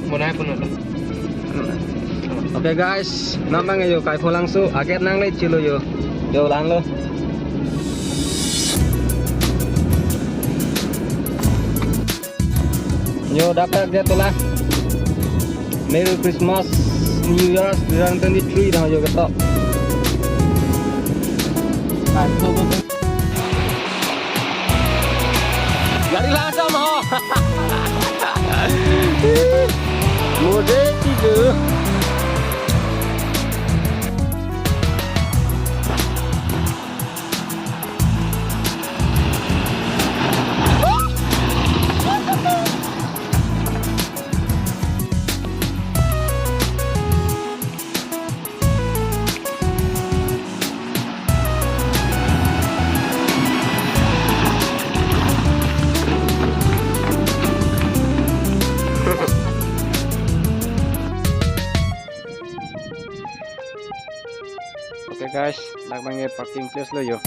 Muna puno to. Oke guys, namang yo kai pho langsung aget nang le chilo yo. Yo lang lo. Yo dapat dia tulah. Merry Christmas, New Year 2023 dah yo ketok. Jadi langsung ho. Mode tiga. Oke guys, nak panggil parking place lo yo.